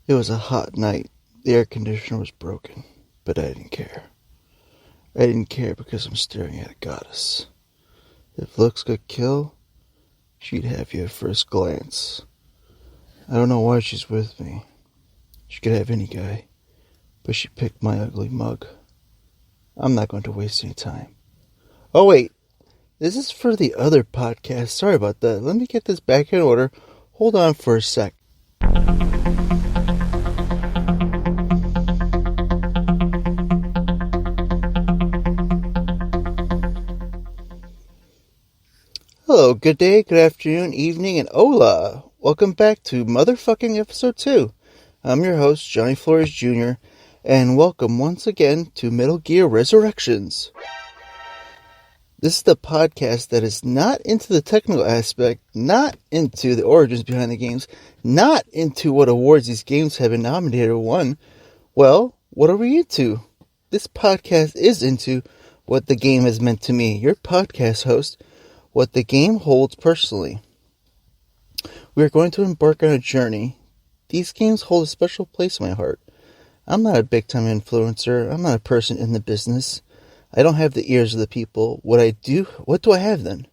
It was a hot night. The air conditioner was broken, but I didn't care. I didn't care because I'm staring at a goddess. If looks could kill, she'd have you at first glance. I don't know why she's with me. She could have any guy, but she picked my ugly mug. I'm not going to waste any time. Oh wait, this is for the other podcast. Sorry about that. Let me get this back in order. Hold on for a sec. Hello, good day, good afternoon, evening, and hola! Welcome back to motherfucking episode 2. I'm your host, Johnny Flores Jr., and welcome once again to Metal Gear Resurrections. This is the podcast that is not into the technical aspect, not into the origins behind the games, not into what awards these games have been nominated or won. Well, what are we into? This podcast is into what the game has meant to me, your podcast host, what the game holds personally. We are going to embark on a journey. These games hold a special place in my heart. I'm not a big-time influencer. I'm not a person in the business. I don't have the ears of the people. What do I have then?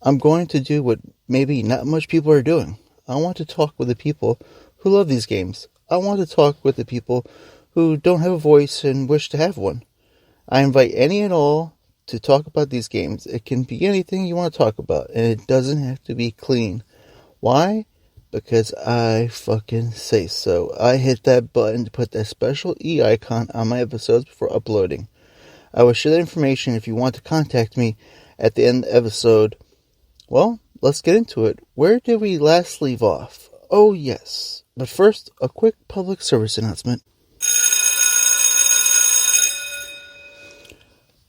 I'm going to do what maybe not much people are doing. I want to talk with the people who love these games. I want to talk with the people who don't have a voice and wish to have one. I invite any and all to talk about these games. It can be anything you want to talk about, and it doesn't have to be clean. Why? Because I fucking say so. I hit that button to put that special E icon on my episodes before uploading. I will share that information if you want to contact me at the end of the episode. Well, let's get into it. Where did we last leave off? Oh yes. But first, a quick public service announcement.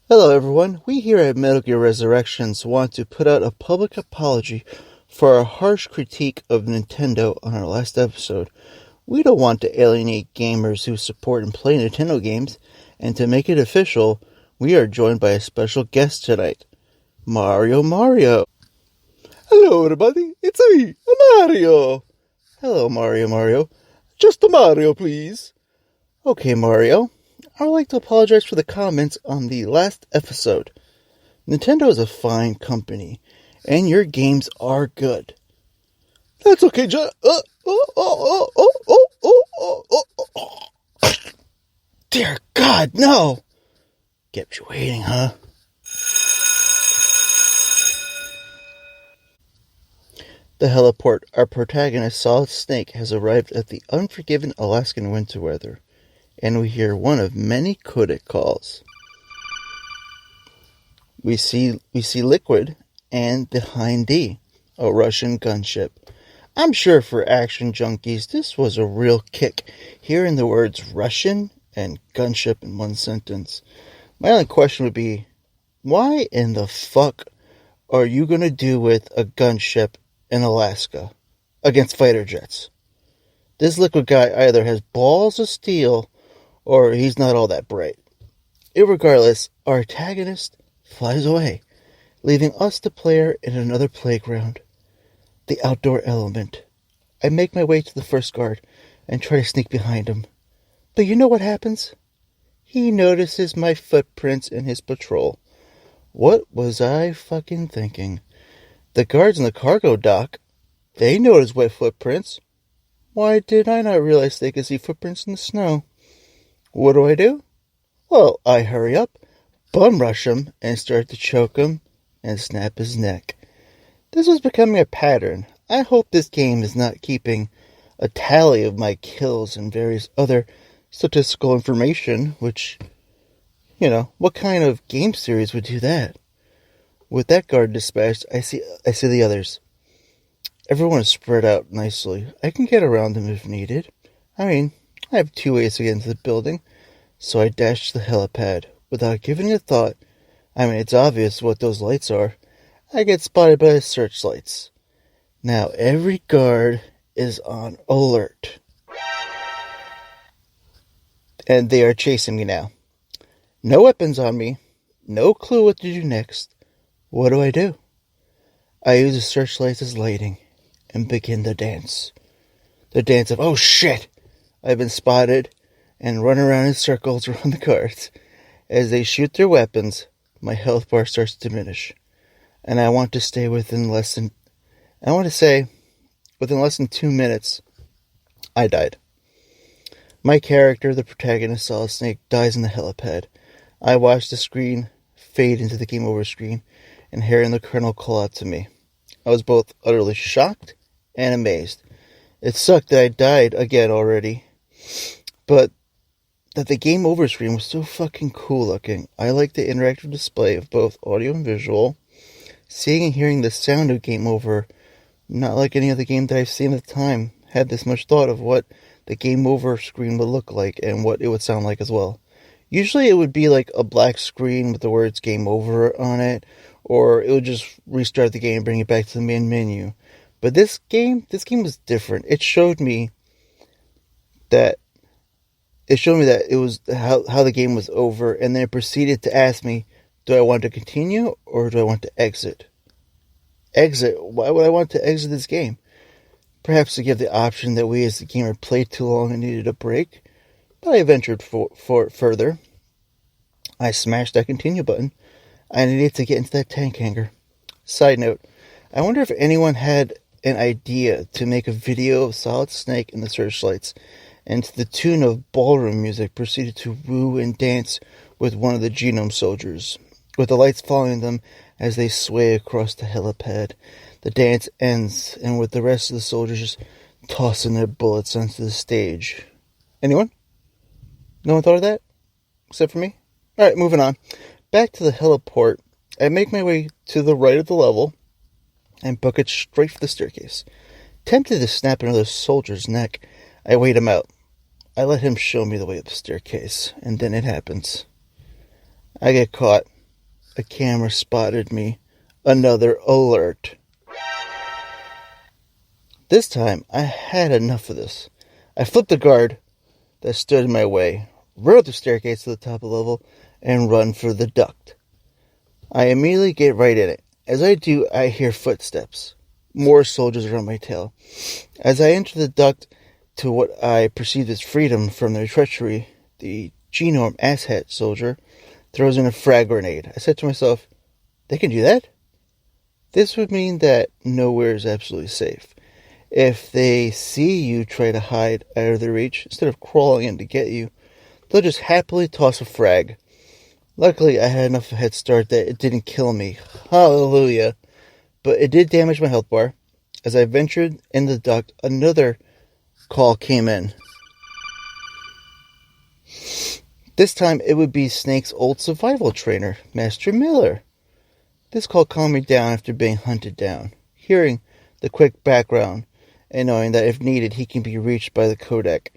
Hello everyone, we here at Metal Gear Resurrections want to put out a public apology for our harsh critique of Nintendo on our last episode. We don't want to alienate gamers who support and play Nintendo games, and to make it official, we are joined by a special guest tonight, Mario. Hello everybody, it's me, Mario. Hello Mario. Just a Mario, please. Okay Mario. I would like to apologize for the comments on the last episode. Nintendo is a fine company, and your games are good. That's okay, John. Dear God, no! Kept you waiting, huh? The heliport, our protagonist Solid Snake has arrived at the unforgiving Alaskan winter weather, and we hear one of many codec calls. We see Liquid and the Hind D, a Russian gunship. I'm sure for action junkies, this was a real kick, hearing the words Russian and gunship in one sentence. My only question would be, why in the fuck are you going to do with a gunship in Alaska against fighter jets? This Liquid guy either has balls of steel or he's not all that bright. Irregardless, our antagonist flies away, leaving us the player in another playground. The outdoor element. I make my way to the first guard and try to sneak behind him. But you know what happens? He notices my footprints in his patrol. What was I fucking thinking? The guards in the cargo dock, they notice wet footprints. Why did I not realize they could see footprints in the snow? What do? Well, I hurry up, bum rush him, and start to choke him and snap his neck. This was becoming a pattern. I hope this game is not keeping a tally of my kills and various other statistical information, which, what kind of game series would do that? With that guard dispatched, I see the others. Everyone is spread out nicely. I can get around them if needed. I have 2 ways to get into the building, so I dash to the helipad. Without giving it a thought, it's obvious what those lights are. I get spotted by the searchlights. Now every guard is on alert. And they are chasing me now. No weapons on me. No clue what to do next. What do? I use the searchlights as lighting and begin the dance. The dance of, oh shit, I've been spotted, and run around in circles around the guards. As they shoot their weapons, my health bar starts to diminish. And I want to say within less than 2 minutes, I died. My character, the protagonist, Solid Snake, dies in the helipad. I watched the screen fade into the game over screen, and hearing the colonel call out to me. I was both utterly shocked and amazed. It sucked that I died again already, but that the game over screen was so fucking cool looking. I liked the interactive display of both audio and visual. Seeing and hearing the sound of game over, not like any other game that I've seen at the time, had this much thought of what the game over screen would look like and what it would sound like as well. Usually it would be like a black screen with the words game over on it, or it would just restart the game and bring it back to the main menu. But this game was different. It showed me that it was how the game was over, and then it proceeded to ask me, do I want to continue or do I want to exit? Exit? Why would I want to exit this game? Perhaps to give the option that we as the gamer played too long and needed a break. But I ventured further. I smashed that continue button. I needed to get into that tank hangar. Side note, I wonder if anyone had an idea to make a video of Solid Snake and the Searchlights, and to the tune of ballroom music proceeded to woo and dance with one of the Genome soldiers, with the lights following them as they sway across the helipad. The dance ends, and with the rest of the soldiers just tossing their bullets onto the stage. Anyone? No one thought of that? Except for me? Alright, moving on. Back to the heliport. I make my way to the right of the level and book it straight for the staircase. Tempted to snap another soldier's neck, I wait him out. I let him show me the way up the staircase, and then it happens. I get caught. A camera spotted me. Another alert. This time, I had enough of this. I flipped the guard that stood in my way, run up the staircase to the top of the level, and run for the duct. I immediately get right in it. As I do, I hear footsteps. More soldiers are on my tail. As I enter the duct to what I perceive as freedom from their treachery, the Genome asshat soldier throws in a frag grenade. I said to myself, they can do that? This would mean that nowhere is absolutely safe. If they see you try to hide out of their reach, instead of crawling in to get you, they'll just happily toss a frag. Luckily, I had enough of a head start that it didn't kill me. Hallelujah. But it did damage my health bar. As I ventured in the duct, another call came in. This time, it would be Snake's old survival trainer, Master Miller. This call calmed me down after being hunted down. Hearing the quick background, and knowing that if needed, he can be reached by the codec.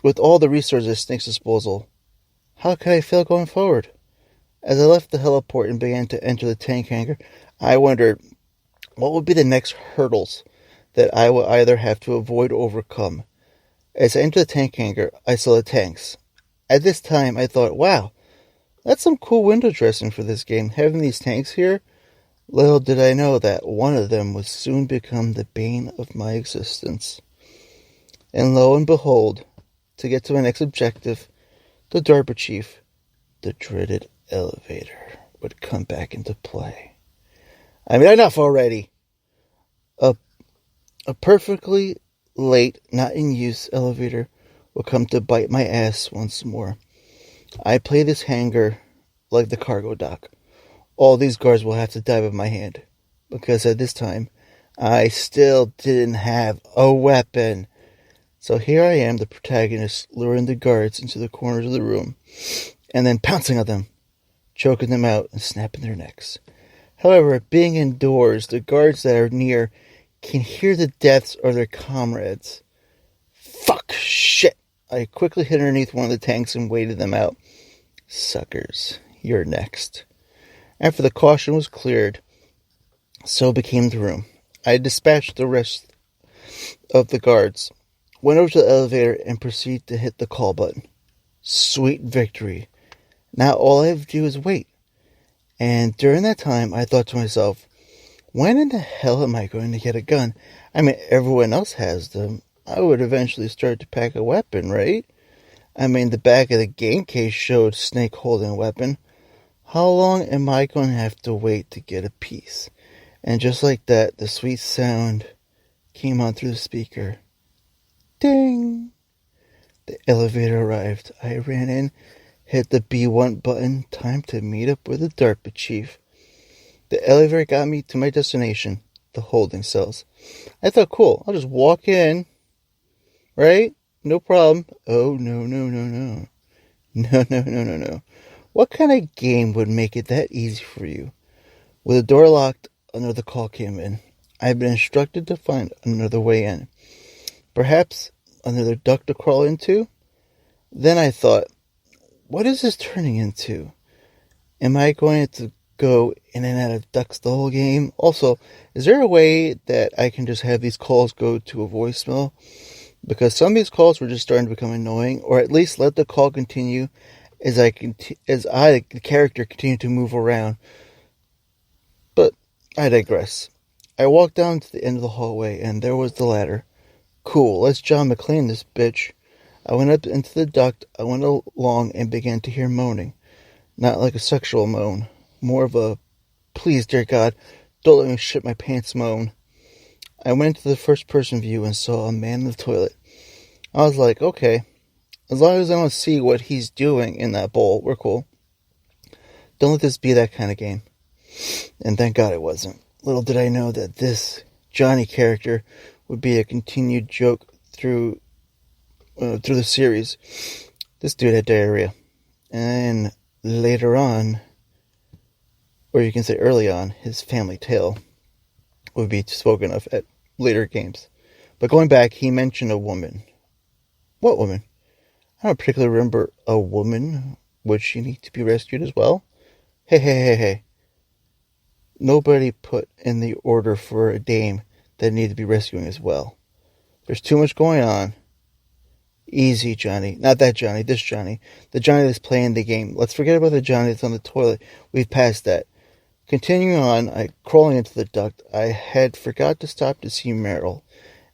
With all the resources at Snake's disposal, how could I fail going forward? As I left the heliport and began to enter the tank hangar, I wondered what would be the next hurdles that I would either have to avoid or overcome. As I entered the tank hangar, I saw the tanks. At this time, I thought, wow, that's some cool window dressing for this game, having these tanks here. Little did I know that one of them would soon become the bane of my existence. And lo and behold, to get to my next objective, the DARPA chief, the dreaded elevator, would come back into play. I mean, enough already. A perfectly late, not in use elevator will come to bite my ass once more. I play this hangar like the cargo dock. All these guards will have to die by my hand, because at this time, I still didn't have a weapon. So here I am, the protagonist, luring the guards into the corners of the room, and then pouncing on them, choking them out and snapping their necks. However, being indoors, the guards that are near can hear the deaths of their comrades. Fuck, shit. I quickly hid underneath one of the tanks and waited them out. Suckers, you're next. After the caution was cleared, so became the room. I dispatched the rest of the guards, went over to the elevator, and proceeded to hit the call button. Sweet victory. Now all I have to do is wait. And during that time, I thought to myself, when in the hell am I going to get a gun? I mean, everyone else has them. I would eventually start to pack a weapon, right? I mean, the back of the game case showed Snake holding a weapon. How long am I going to have to wait to get a piece? And just like that, the sweet sound came on through the speaker. Ding! The elevator arrived. I ran in, hit the B1 button. Time to meet up with the DARPA chief. The elevator got me to my destination, the holding cells. I thought, cool, I'll just walk in, right? No problem. Oh, no. No. What kind of game would make it that easy for you? With the door locked, another call came in. I had been instructed to find another way in. Perhaps another duct to crawl into? Then I thought, what is this turning into? Am I going to go in and out of ducts the whole game? Also, is there a way that I can just have these calls go to a voicemail? Because some of these calls were just starting to become annoying, or at least let the call continue as I, the character, continue to move around. But I digress. I walked down to the end of the hallway, and there was the ladder. Cool, let's John McClane this bitch. I went up into the duct, I went along, and began to hear moaning. Not like a sexual moan, more of a, please, dear God, don't let me shit my pants moan. I went into the first-person view and saw a man in the toilet. I was like, okay, as long as I don't see what he's doing in that bowl, we're cool. Don't let this be that kind of game. And thank God it wasn't. Little did I know that this Johnny character would be a continued joke through the series. This dude had diarrhea. And later on, or you can say early on, his family tale would be spoken of at later games. But going back, he mentioned a woman. What woman? I don't particularly remember a woman. Would she need to be rescued as well? Hey. Nobody put in the order for a dame that needed to be rescuing as well. There's too much going on. Easy, Johnny. Not that Johnny, this Johnny. The Johnny that's playing the game. Let's forget about the Johnny that's on the toilet. We've passed that. Continuing on, crawling into the duct, I had forgot to stop to see Meryl.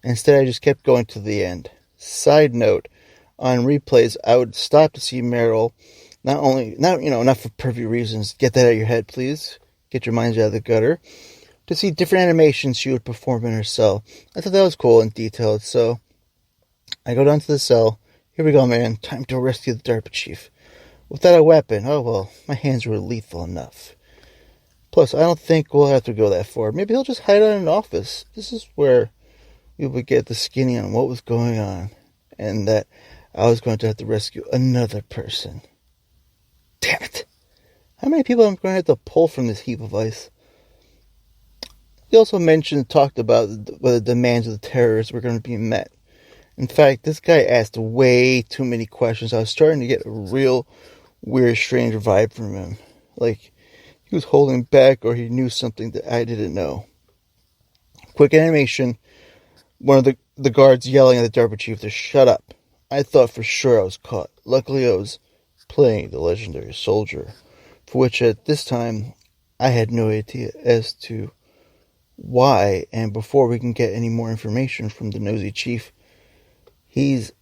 Instead, I just kept going to the end. Side note, on replays, I would stop to see Meryl, not for pervy reasons. Get that out of your head, please. Get your minds out of the gutter. To see different animations she would perform in her cell. I thought that was cool and detailed, so I go down to the cell. Here we go, man. Time to rescue the DARPA chief. Without a weapon, oh well, my hands were lethal enough. Plus, I don't think we'll have to go that far. Maybe he'll just hide out in an office. This is where we would get the skinny on what was going on. And that I was going to have to rescue another person. Damn it. How many people am I going to have to pull from this heap of ice? He also talked about whether the demands of the terrorists were going to be met. In fact, this guy asked way too many questions. I was starting to get a real weird, strange vibe from him. Like he was holding back or he knew something that I didn't know. Quick animation. One of the guards yelling at the DARPA chief to shut up. I thought for sure I was caught. Luckily I was playing the legendary soldier, for which at this time I had no idea as to why. And before we can get any more information from the nosy chief, he's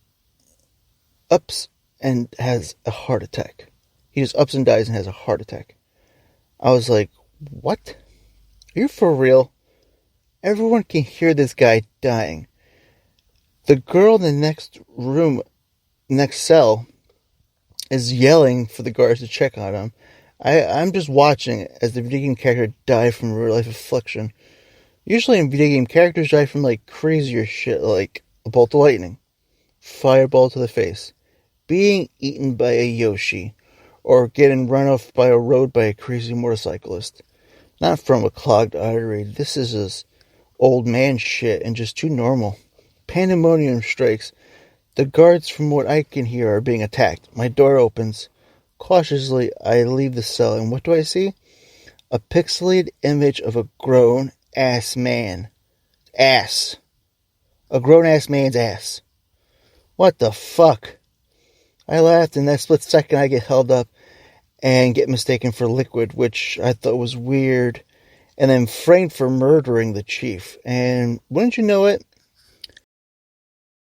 ups and has a heart attack. He just ups and dies and has a heart attack. I was like, what? Are you for real? Everyone can hear this guy dying. The girl in the next room, next cell, is yelling for the guards to check on him. I'm just watching as the video game character die from real life affliction. Usually in video game, characters die from like crazier shit like a bolt of lightning, fireball to the face, being eaten by a Yoshi, or getting run off by a road by a crazy motorcyclist. Not from a clogged artery. This is just old man shit and just too normal. Pandemonium strikes. The guards, from what I can hear, are being attacked. My door opens. Cautiously, I leave the cell, and what do I see? A pixelated image of a grown-ass man. Ass. A grown-ass man's ass. What the fuck? I laughed, and that split second I get held up and get mistaken for Liquid, which I thought was weird, and then framed for murdering the chief. And wouldn't you know it,